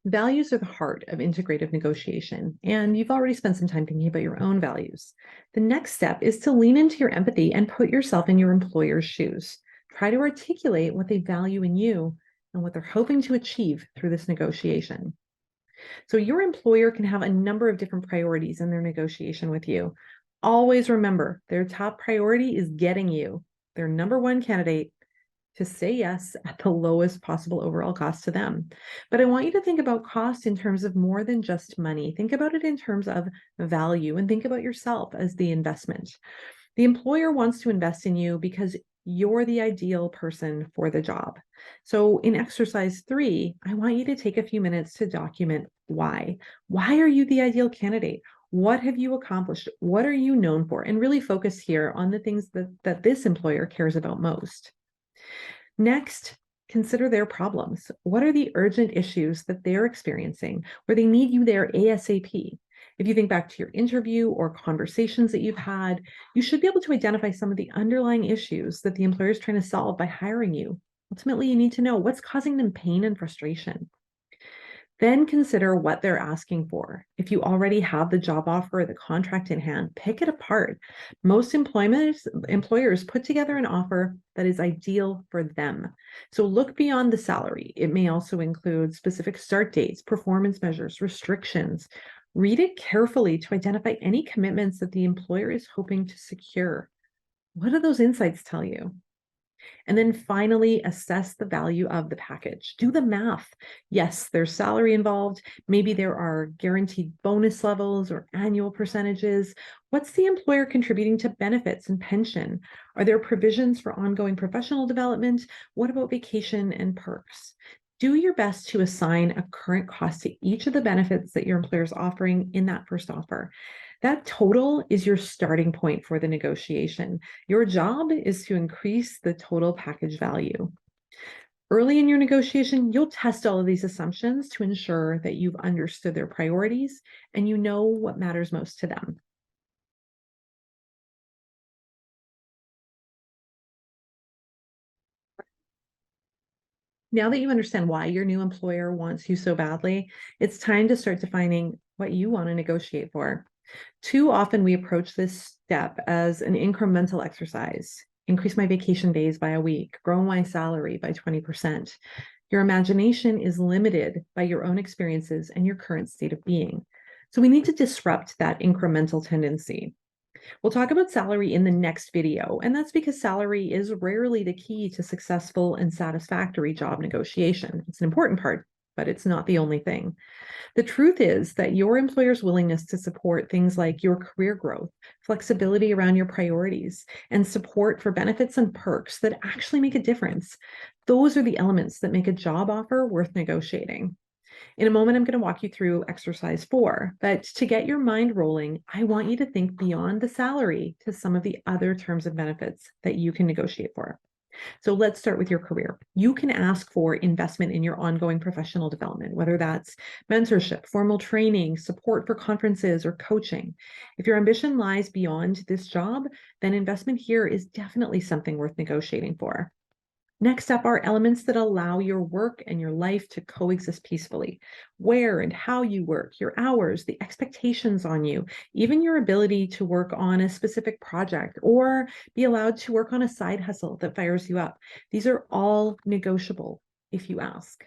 Values are the heart of integrative negotiation, and you've already spent some time thinking about your own values. The next step is to lean into your empathy and put yourself in your employer's shoes. Try to articulate what they value in you and what they're hoping to achieve through this negotiation. So, your employer can have a number of different priorities in their negotiation with you. Always remember their top priority is getting you, their number one candidate, to say yes at the lowest possible overall cost to them. But I want you to think about cost in terms of more than just money. Think about it in terms of value and think about yourself as the investment. The employer wants to invest in you because you're the ideal person for the job. So in exercise 3, I want you to take a few minutes to document why. Why are you the ideal candidate? What have you accomplished? What are you known for? And really focus here on the things that this employer cares about most. Next, consider their problems. What are the urgent issues that they're experiencing where they need you there ASAP? If you think back to your interview or conversations that you've had, you should be able to identify some of the underlying issues that the employer is trying to solve by hiring you. Ultimately, you need to know what's causing them pain and frustration. Then consider what they're asking for. If you already have the job offer or the contract in hand, pick it apart. Most employers put together an offer that is ideal for them. So look beyond the salary. It may also include specific start dates, performance measures, restrictions. Read it carefully to identify any commitments that the employer is hoping to secure. What do those insights tell you? And then finally, assess the value of the package. Do the math. Yes, there's salary involved. Maybe there are guaranteed bonus levels or annual percentages. What's the employer contributing to benefits and pension? Are there provisions for ongoing professional development? What about vacation and perks? Do your best to assign a current cost to each of the benefits that your employer is offering in that first offer. That total is your starting point for the negotiation. Your job is to increase the total package value. Early in your negotiation, you'll test all of these assumptions to ensure that you've understood their priorities and you know what matters most to them. Now that you understand why your new employer wants you so badly, it's time to start defining what you want to negotiate for. Too often we approach this step as an incremental exercise. Increase my vacation days by a week, grow my salary by 20%. Your imagination is limited by your own experiences and your current state of being. So we need to disrupt that incremental tendency. We'll talk about salary in the next video, and that's because salary is rarely the key to successful and satisfactory job negotiation. It's an important part, but it's not the only thing. The truth is that your employer's willingness to support things like your career growth, flexibility around your priorities, and support for benefits and perks that actually make a difference. Those are the elements that make a job offer worth negotiating. In a moment, I'm going to walk you through exercise 4, but to get your mind rolling, I want you to think beyond the salary to some of the other terms and benefits that you can negotiate for. So let's start with your career. You can ask for investment in your ongoing professional development, whether that's mentorship, formal training, support for conferences, or coaching. If your ambition lies beyond this job, then investment here is definitely something worth negotiating for. Next up are elements that allow your work and your life to coexist peacefully. Where and how you work, your hours, the expectations on you, even your ability to work on a specific project or be allowed to work on a side hustle that fires you up. These are all negotiable if you ask.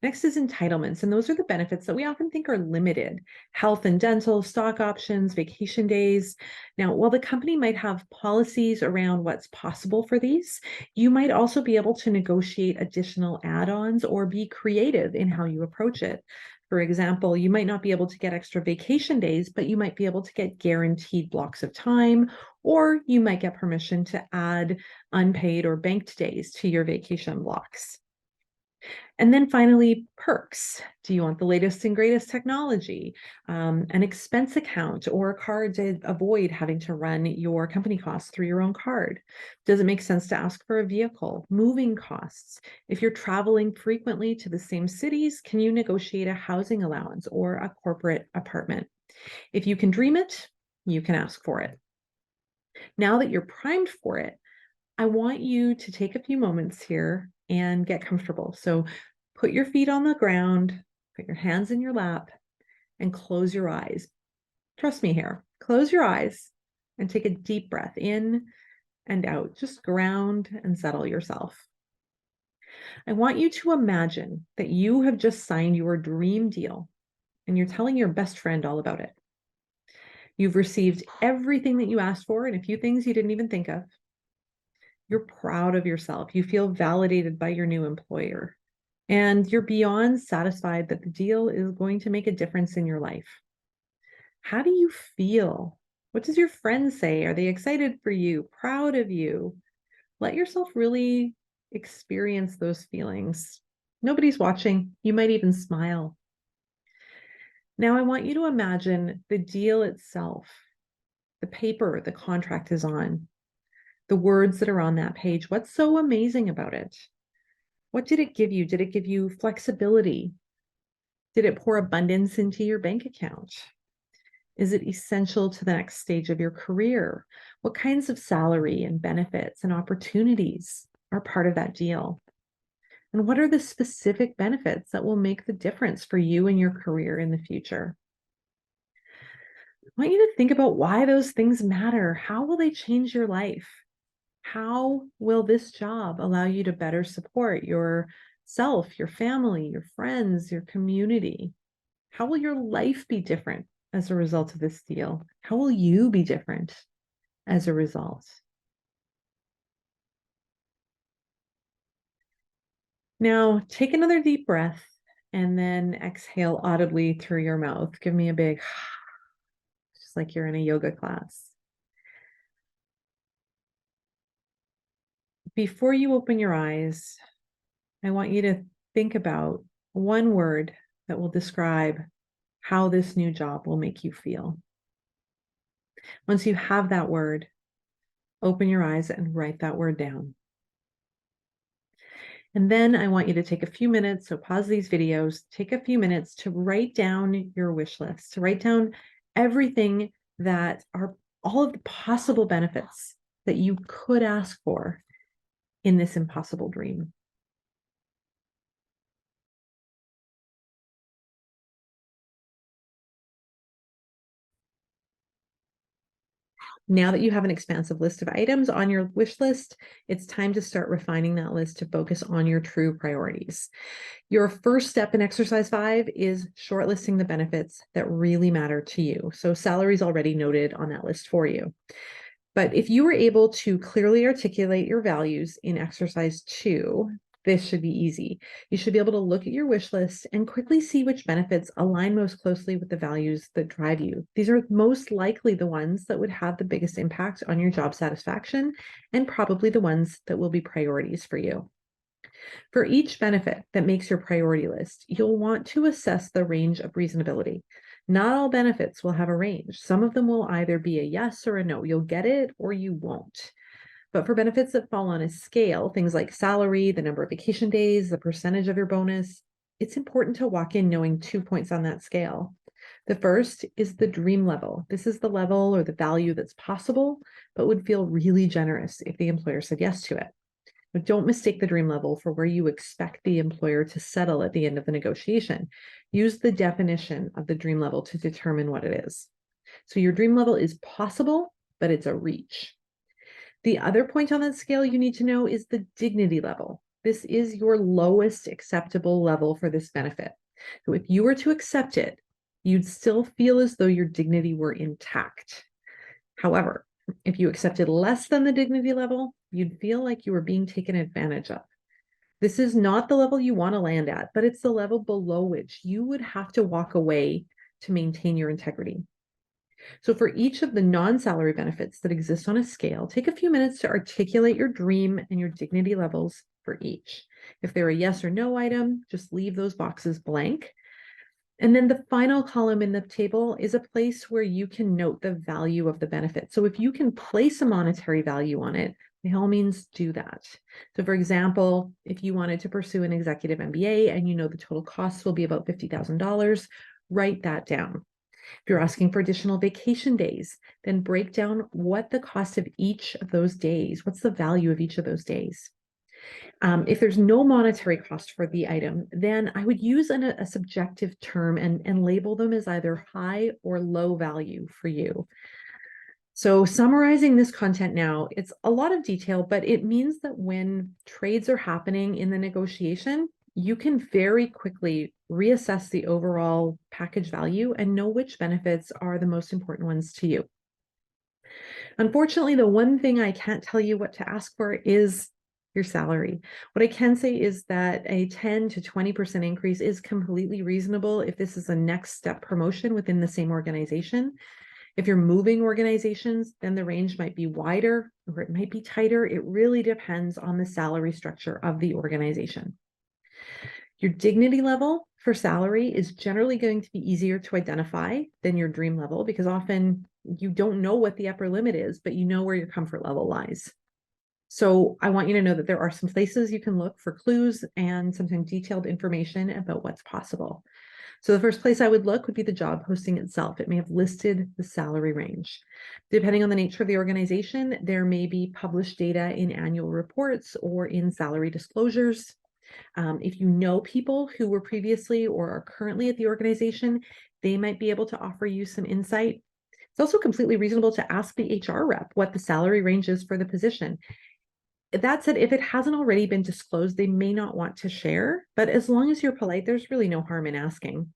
Next is entitlements, and those are the benefits that we often think are limited. Health and dental, stock options, vacation days. Now, while the company might have policies around what's possible for these, you might also be able to negotiate additional add-ons or be creative in how you approach it. For example, you might not be able to get extra vacation days, but you might be able to get guaranteed blocks of time, or you might get permission to add unpaid or banked days to your vacation blocks. And then finally, perks. Do you want the latest and greatest technology, an expense account, or a card to avoid having to run your company costs through your own card? Does it make sense to ask for a vehicle, moving costs? If you're traveling frequently to the same cities, can you negotiate a housing allowance or a corporate apartment? If you can dream it, you can ask for it. Now that you're primed for it, I want you to take a few moments here and get comfortable. So Put your feet on the ground, put your hands in your lap, and close your eyes. Trust me here. Close your eyes and take a deep breath in and out. Just ground and settle yourself. I want you to imagine that you have just signed your dream deal and you're telling your best friend all about it. You've received everything that you asked for and a few things you didn't even think of. You're proud of yourself. You feel validated by your new employer. And you're beyond satisfied that the deal is going to make a difference in your life. How do you feel? What does your friend say? Are they excited for you, proud of you? Let yourself really experience those feelings. Nobody's watching. You might even smile. Now, I want you to imagine the deal itself, the paper the contract is on, the words that are on that page. What's so amazing about it? What did it give you? Did it give you flexibility? Did it pour abundance into your bank account? Is it essential to the next stage of your career? What kinds of salary and benefits and opportunities are part of that deal? And what are the specific benefits that will make the difference for you and your career in the future? I want you to think about why those things matter. How will they change your life? How will this job allow you to better support yourself, your family, your friends, your community? How will your life be different as a result of this deal? How will you be different as a result? Now, take another deep breath and then exhale audibly through your mouth. Give me a big, just like you're in a yoga class. Before you open your eyes, I want you to think about one word that will describe how this new job will make you feel. Once you have that word, open your eyes and write that word down. And then I want you to take a few minutes, so pause these videos, take a few minutes to write down your wish list, to write down everything that are all of the possible benefits that you could ask for in this impossible dream. Now that you have an expansive list of items on your wish list, it's time to start refining that list to focus on your true priorities. Your first step in exercise 5 is shortlisting the benefits that really matter to you. So salary is already noted on that list for you. But if you were able to clearly articulate your values in exercise 2, this should be easy. You should be able to look at your wish list and quickly see which benefits align most closely with the values that drive you. These are most likely the ones that would have the biggest impact on your job satisfaction and probably the ones that will be priorities for you. For each benefit that makes your priority list, you'll want to assess the range of reasonability. Not all benefits will have a range. Some of them will either be a yes or a no. You'll get it or you won't. But for benefits that fall on a scale, things like salary, the number of vacation days, the percentage of your bonus, it's important to walk in knowing 2 points on that scale. The first is the dream level. This is the level or the value that's possible, but would feel really generous if the employer said yes to it. But don't mistake the dream level for where you expect the employer to settle at the end of the negotiation. Use the definition of the dream level to determine what it is. So your dream level is possible, but it's a reach. The other point on that scale you need to know is the dignity level. This is your lowest acceptable level for this benefit. So if you were to accept it, you'd still feel as though your dignity were intact. However, if you accepted less than the dignity level, you'd feel like you were being taken advantage of. This is not the level you want to land at, but it's the level below which you would have to walk away to maintain your integrity. So for each of the non-salary benefits that exist on a scale, take a few minutes to articulate your dream and your dignity levels for each. If they're a yes or no item, just leave those boxes blank. And then the final column in the table is a place where you can note the value of the benefit. So if you can place a monetary value on it, by all means do that. So for example, if you wanted to pursue an executive MBA and you know the total costs will be about $50,000, write that down. If you're asking for additional vacation days, then break down what the cost of each of those days, what's the value of each of those days. If there's no monetary cost for the item, then I would use a subjective term and label them as either high or low value for you. So summarizing this content now, it's a lot of detail, but it means that when trades are happening in the negotiation, you can very quickly reassess the overall package value and know which benefits are the most important ones to you. Unfortunately, the one thing I can't tell you what to ask for is your salary. What I can say is that a 10 to 20% increase is completely reasonable if this is a next step promotion within the same organization. If you're moving organizations, then the range might be wider or it might be tighter. It really depends on the salary structure of the organization. Your dignity level for salary is generally going to be easier to identify than your dream level because often you don't know what the upper limit is, but you know where your comfort level lies. So I want you to know that there are some places you can look for clues and sometimes detailed information about what's possible. So the first place I would look would be the job posting itself. It may have listed the salary range. Depending on the nature of the organization, there may be published data in annual reports or in salary disclosures. If you know people who were previously or are currently at the organization, they might be able to offer you some insight. It's also completely reasonable to ask the HR rep what the salary range is for the position. That said, if it hasn't already been disclosed, they may not want to share, but as long as you're polite, there's really no harm in asking.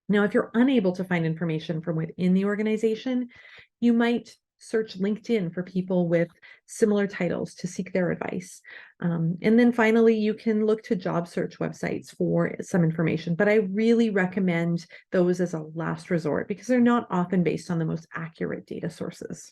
Now, if you're unable to find information from within the organization, you might search LinkedIn for people with similar titles to seek their advice. And then finally, you can look to job search websites for some information, but I really recommend those as a last resort because they're not often based on the most accurate data sources.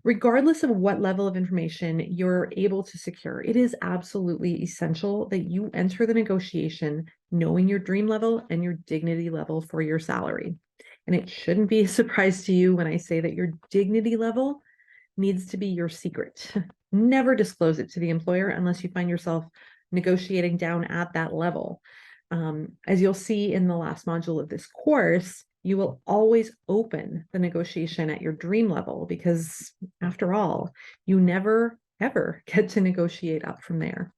Regardless of what level of information you're able to secure, it is absolutely essential that you enter the negotiation knowing your dream level and your dignity level for your salary. And it shouldn't be a surprise to you when I say that your dignity level needs to be your secret. Never disclose it to the employer unless you find yourself negotiating down at that level. As you'll see in the last module of this course, you will always open the negotiation at your dream level because, after all, you never, ever get to negotiate up from there.